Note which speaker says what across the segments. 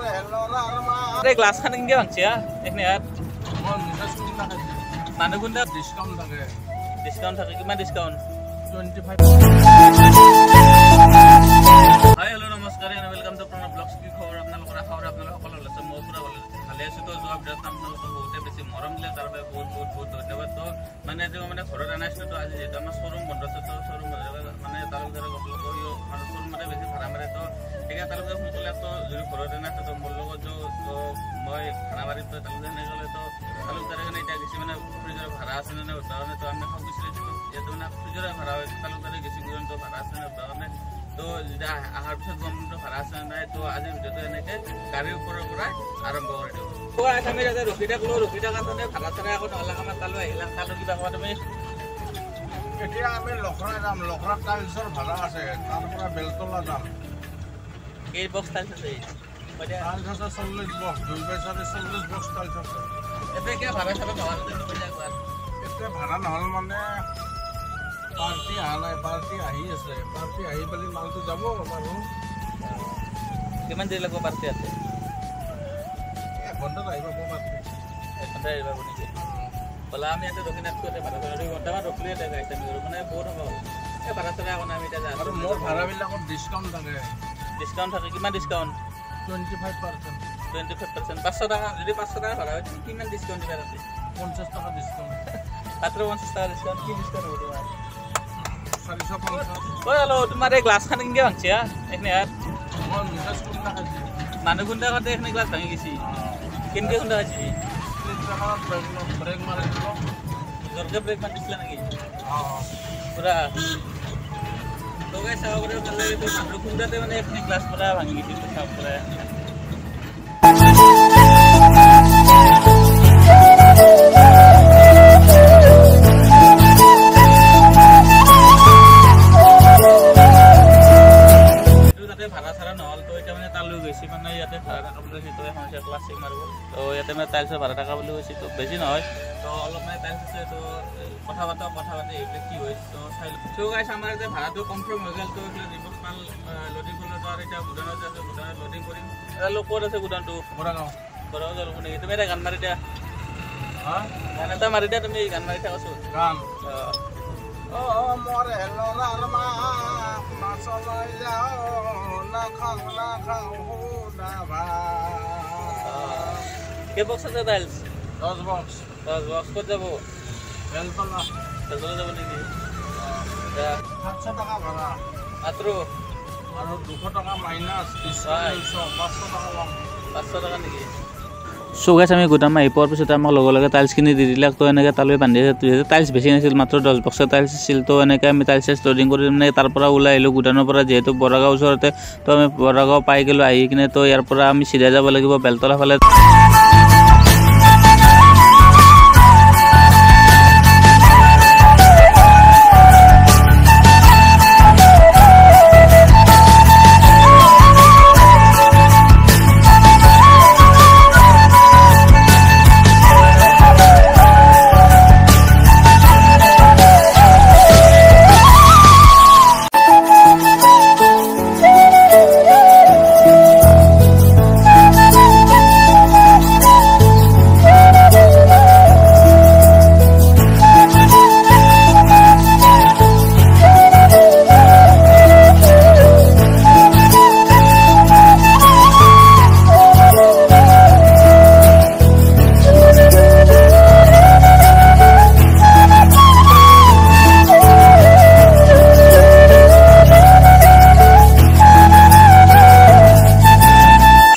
Speaker 1: अरे ग्लास खान किनके भांगसिया देखने यार मानु गुंडा
Speaker 2: डिस्काउंट
Speaker 1: থাকে কিমান ডিসকাউন্ট
Speaker 2: 25।
Speaker 1: हाय हेलो नमस्कार and welcome to Pranav blogs की खबर আপোনালোকৰ সকলো লৈছে মই পুৰা ভালে আছো তো জব ভিডিঅ'ত আপোনালোকক বহুতে বেছি মৰম দিলে তাৰ বাবে বহুত ধন্যবাদ তো মানে যে মানে ঘৰত আনাইছো তো আজি যেটা আমাৰ শোৰুম বন্ধ আছে তো শোৰুম মানে তালুকদাৰ সকলক ইও মানে শোৰুম মানে বেছি ভাড়া মাৰে তো ঠিক আছে তালুকদাৰ সোনকালে তো যদি ঘৰত আনাইছে তো মোৰ লগত তো মই ভাড়া মাৰি তো তালুকদাৰ নাই গলে তো তালুকদাৰ এনে এটা কিছু মানে ফ্ৰিজৰ ভাড়া আছে নে উদাহৰণে তো আমি সব কিছু ইয়াত মানে ফ্ৰিজৰ ভাড়া হয় তালুকদাৰে কিছু গুণ তো ভাড়া আছে নে উদাহৰণে তো যেটা আহাৰ পিছত গমটো ভাড়া আছে নাই তো আজি ভিডিঅ'টো এনেকে গাড়ীৰ ওপৰৰ পৰা আৰম্ভ কৰি দিওঁ তো আমি ৰাতে ৰখি থাকোঁতে ভাড়া চাৰা আকৌ নহ'লে আমাৰ তালৈ আহিলা তালৈ কিবা কোৱা তুমি
Speaker 2: এতিয়া আমি লখৰা যাম লখৰা টাইলছৰ ভাড়া আছে তাৰ পৰা বেলতলা যাম
Speaker 1: এই বক্স টাইলছ আছে
Speaker 2: টাইলছ আছে 40 বক্স 2 বাই 40 বক্স টাইলছ আছে
Speaker 1: এতে কি ভাড়া চাৰা নহ'লে
Speaker 2: এতিয়া ভাড়া নহ'ল মানে পাৰ্টি অহা নাই পাৰ্টি আহি আছে পাৰ্টি আহি পেলাই মালটো যাব মানুহ
Speaker 1: কিমান দেৰি লাগিব পাৰ্টি আছে
Speaker 2: ঘণ্টাত আহিব পাৰ্টি
Speaker 1: ঘণ্টা আহিব নেকি বলা আমি ইয়াতে ৰখি নাথাকোঁ ভাড়া চাৰা 2 ঘণ্টামান ৰখিলে গাড়ীত আমি মানে বহুত হ'ব এই ভাড়া চাৰা আকৌ আমি এতিয়া যাম
Speaker 2: আৰু মোৰ ভাড়াবিলাকত ডিছকাউণ্ট থাকে
Speaker 1: কিমান ডিছকাউণ্ট
Speaker 2: 25%।
Speaker 1: 25% 500 টাকা যদি 500 টাকা ভাড়া হয় তুমি কিমান ডিছকাউণ্ট দিবা তাতে
Speaker 2: 50 টাকা ডিছকাউণ্ট
Speaker 1: মাত্ৰ 50 টাকা ডিছকাউণ্ট কি ডিছকাউণ্ট হ'ব তোমাৰ
Speaker 2: 450।
Speaker 1: ঐ হেল্ল' তোমাৰ এই গ্লাছ খান কেনেকৈ ভাঙিছা এইখিনি ইয়াত
Speaker 2: মই মিঠাচ কোনটা খাইছি
Speaker 1: মানুহ কোনটা খাওঁতে এইখিনি গ্লাছ ভাঙি গৈছি কেনেকৈ কোনটা খাইছি
Speaker 2: ব্ৰেক মাৰি দিলোঁ
Speaker 1: জোৰকৈ ব্ৰেক মাৰি দিছিলা নেকি
Speaker 2: অঁ
Speaker 1: পুৰা লগাই চাব পাৰে ভাল লাগে তো মানুহ কোনটাতে মানে এইখিনি গ্লাছ পুৰা ভাঙি গৈছিল চাব পাৰে ভাড়া চাৰা নহ'ল তো এতিয়া মানে তালৈ গৈছে মানে ইয়াতে ভাড়া থকা বুলি কৈছে তো এখন আছে ক্লাছিক মাৰ্বল তো ইয়াতে মানে টাইলছৰ ভাড়া থকা বুলি কৈছে তো বেছি নহয় তো অলপ মানে টাইলছ আছে তো কথা পাতি এইবিলাক কি হয় তো চাই তো গাইছ আমাৰ এতিয়া ভাড়াটো কনফাৰ্ম হৈ গ'ল তো এইফালে ৰিবক্স মাল লোডিং কৰিলোঁ তো আৰু এতিয়া গুদানত আছে গুদানত লোডিং কৰিম এটা লোক ক'ত আছে গুদানটো
Speaker 2: বৰাগাঁও
Speaker 1: যাব নেকি তুমি এটা গান মাৰি দিয়া গান এটা মাৰি দিয়া তুমি গান মাৰি থাকাচোন
Speaker 2: গান মৰে লৰাৰ মা মাছলৈ যাওঁ নাখাওঁ
Speaker 1: কেই বক্স আছে টাইলছ
Speaker 2: 10 বক্স
Speaker 1: ক'ত যাব
Speaker 2: বেলতলা
Speaker 1: যাব নেকি
Speaker 2: 700 টাকা ভাড়া
Speaker 1: মাত্ৰ
Speaker 2: আৰু 200 টাকা মাইনাছ 500 টাকা ল'ম
Speaker 1: 500 টাকা নেকি সো গাইছ আমি গুদাম আহি পোৱাৰ পিছত আমাক লগে টাইলছখিনি দি দিলাক তো এনেকৈ তালৈ বান্ধি টাইলছ বেছি নাছিল মাত্ৰ 10 বক্সৰ টাইলছ আছিল তো এনেকৈ আমি টাইলছ লোডিং কৰি মানে তাৰ পৰা ওলাই আহিলোঁ গুদানৰ পৰা যিহেতু বৰাগাঁও ওচৰতে তো আমি বৰাগাঁও পাই গ'লোঁ আহি কিনে তো ইয়াৰ পৰা আমি চিধা যাব লাগিব বেলতলা ফালে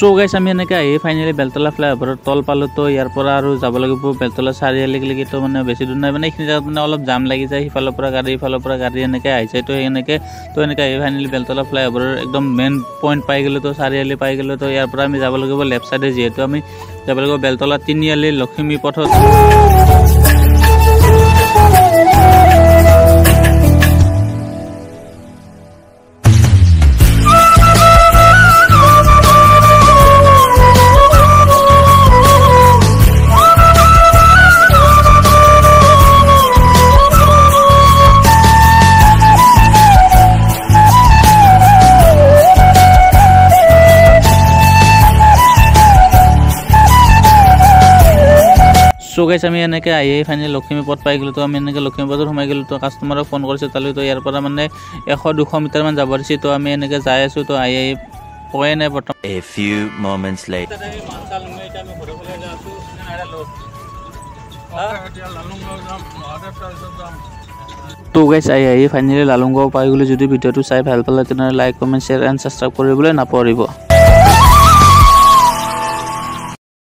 Speaker 1: সো গাইছ আমি এনেকৈ আহি ফাইনেলি বেলতলা ফ্লাইঅভাৰৰ তল পালোঁ তো ইয়াৰ পৰা আৰু যাব লাগিব বেলতলা চাৰিআলিলৈকে তো মানে বেছি দূৰ নাই মানে এইখিনি জেগাত মানে অলপ জাম লাগি যায় সিফালৰ পৰা গাড়ী এনেকৈ আহিছে তো এনেকৈ আহি ফাইনেলি বেলতলা ফ্লাইঅভাৰৰ একদম মেইন পইণ্ট পাই গ'লোঁ তো চাৰিআলি পাই গ'লোঁ তো ইয়াৰ পৰা আমি যাব লাগিব লেফ্ট চাইডে যিহেতু আমি যাব লাগিব বেলতলা তিনিআলি লখিমী পথত সো গাইছ আমি এনেকৈ আহি ফাইনেলি লখিমীপথ পাই গ'লোঁ। তো আমি এনেকৈ লখিমীপথত সোমাই গ'লোঁ। তো কাষ্টমাৰক ফোন কৰিছোঁ তালৈ। তো ইয়াৰ পৰা মানে 100-200 মিটাৰমান যাব দিছে। তো আমি এনেকৈ যাই আছোঁ। তো আহি পোৱাই নাই বৰ্তমান।
Speaker 3: A few moments later.
Speaker 1: তো গাইছ আহি ফাইনেলি লালুংগাঁও পাই গ'লোঁ। যদি ভিডিঅ'টো চাই ভাল পালে তেনেহ'লে like, comment, share and subscribe কৰিবলৈ নাপাহৰিব।